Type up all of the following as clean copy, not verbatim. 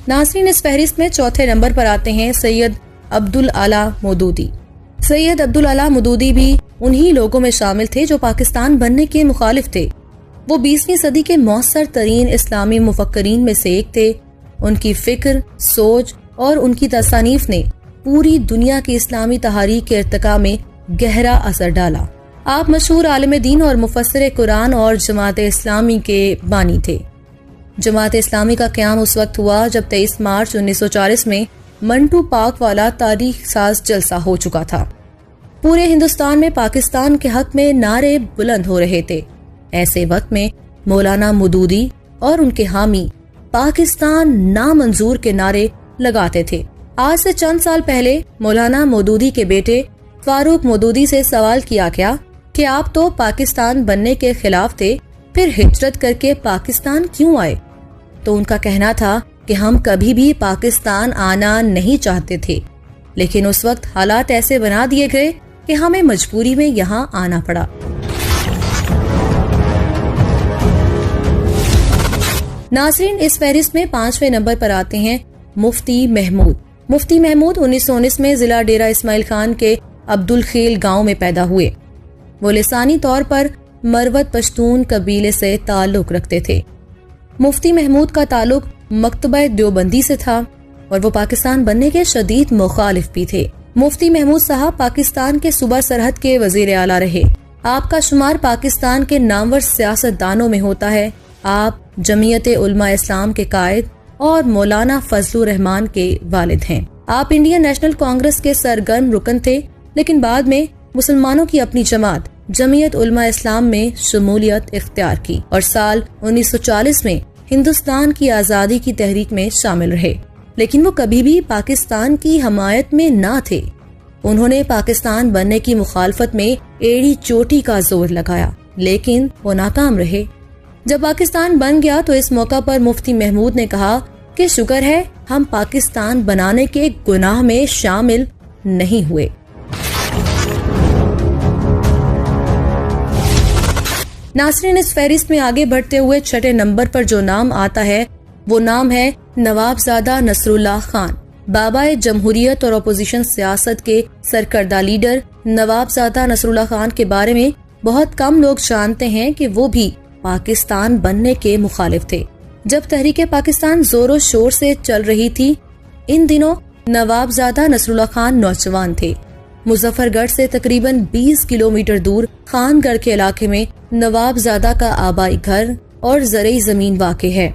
ناظرین، اس فہرست میں چوتھے نمبر پر آتے ہیں سید عبدالاعلی مودودی۔ سید عبدالاعلی مودودی بھی انہی لوگوں میں شامل تھے جو پاکستان بننے کے مخالف تھے۔ وہ 20ویں صدی کے مؤثر ترین اسلامی مفکرین میں سے ایک تھے۔ ان کی فکر، سوچ اور ان کی تصانیف نے پوری دنیا کی اسلامی تحریک کے ارتقاء میں گہرا اثر ڈالا۔ آپ مشہور عالم دین اور مفسر قرآن اور جماعت اسلامی کے بانی تھے۔ جماعت اسلامی کا قیام اس وقت ہوا جب 23 مارچ 1940 میں منٹو پاک والا تاریخ ساز جلسہ ہو چکا تھا۔ پورے ہندوستان میں پاکستان کے حق میں نعرے بلند ہو رہے تھے۔ ایسے وقت میں مولانا مودودی اور ان کے حامی پاکستان نامنظور کے نعرے لگاتے تھے۔ آج سے چند سال پہلے مولانا مودودی کے بیٹے فاروق مودودی سے سوال کیا گیا کہ آپ تو پاکستان بننے کے خلاف تھے، پھر ہجرت کر کے پاکستان کیوں آئے؟ تو ان کا کہنا تھا کہ ہم کبھی بھی پاکستان آنا نہیں چاہتے تھے، لیکن اس وقت حالات ایسے بنا دیے گئے کہ ہمیں مجبوری میں یہاں آنا پڑا۔ ناظرین، اس فہرست میں 5ویں نمبر پر آتے ہیں مفتی محمود۔ مفتی محمود 1919 میں ضلع ڈیرہ اسماعیل خان کے عبدالخیل گاؤں میں پیدا ہوئے۔ وہ لسانی طور پر مروت پشتون قبیلے سے تعلق رکھتے تھے۔ مفتی محمود کا تعلق مکتبہ دیوبندی سے تھا اور وہ پاکستان بننے کے شدید مخالف بھی تھے۔ مفتی محمود صاحب پاکستان کے صوبہ سرحد کے وزیر اعلیٰ رہے۔ آپ کا شمار پاکستان کے نامور سیاست دانوں میں ہوتا ہے۔ آپ جمعیت علماء اسلام کے قائد اور مولانا فضل الرحمان کے والد ہیں۔ آپ انڈین نیشنل کانگریس کے سرگرم رکن تھے، لیکن بعد میں مسلمانوں کی اپنی جماعت جمعیت علماء اسلام میں شمولیت اختیار کی اور سال 1940 میں ہندوستان کی آزادی کی تحریک میں شامل رہے، لیکن وہ کبھی بھی پاکستان کی حمایت میں نہ تھے۔ انہوں نے پاکستان بننے کی مخالفت میں ایڑی چوٹی کا زور لگایا، لیکن وہ ناکام رہے۔ جب پاکستان بن گیا تو اس موقع پر مفتی محمود نے کہا کہ شکر ہے ہم پاکستان بنانے کے گناہ میں شامل نہیں ہوئے۔ ناظرین، اس فہرست میں آگے بڑھتے ہوئے 6 نمبر پر جو نام آتا ہے وہ نام ہے نوابزادہ نصر اللہ خان۔ بابا جمہوریت اور اپوزیشن سیاست کے سرکردہ لیڈر نوابزادہ نصر اللہ خان کے بارے میں بہت کم لوگ جانتے ہیں کہ وہ بھی پاکستان بننے کے مخالف تھے۔ جب تحریک پاکستان زور و شور سے چل رہی تھی، ان دنوں نوابزادہ نصر اللہ خان نوجوان تھے۔ مظفر گڑھ سے تقریباً 20 کلومیٹر دور خان گڑھ کے علاقے میں نوابزادہ کا آبائی گھر اور زرعی زمین واقع ہے۔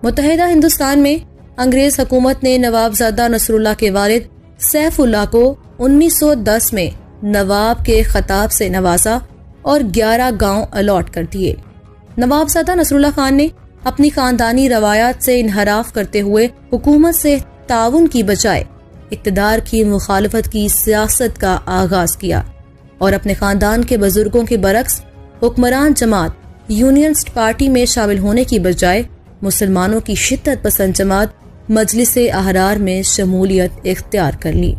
متحدہ ہندوستان میں انگریز حکومت نے نوابزادہ نصر اللہ کے والد سیف اللہ کو 1910 میں نواب کے خطاب سے نوازا اور 11 گاؤں الاٹ کر دیے۔ نوابزادہ نصر اللہ خان نے اپنی خاندانی روایات سے انحراف کرتے ہوئے حکومت سے تعاون کی بجائے اقتدار کی مخالفت کی سیاست کا آغاز کیا اور اپنے خاندان کے بزرگوں کے برعکس حکمران جماعت یونینسٹ پارٹی میں شامل ہونے کی بجائے مسلمانوں کی شدت پسند جماعت مجلس احرار میں شمولیت اختیار کر لی۔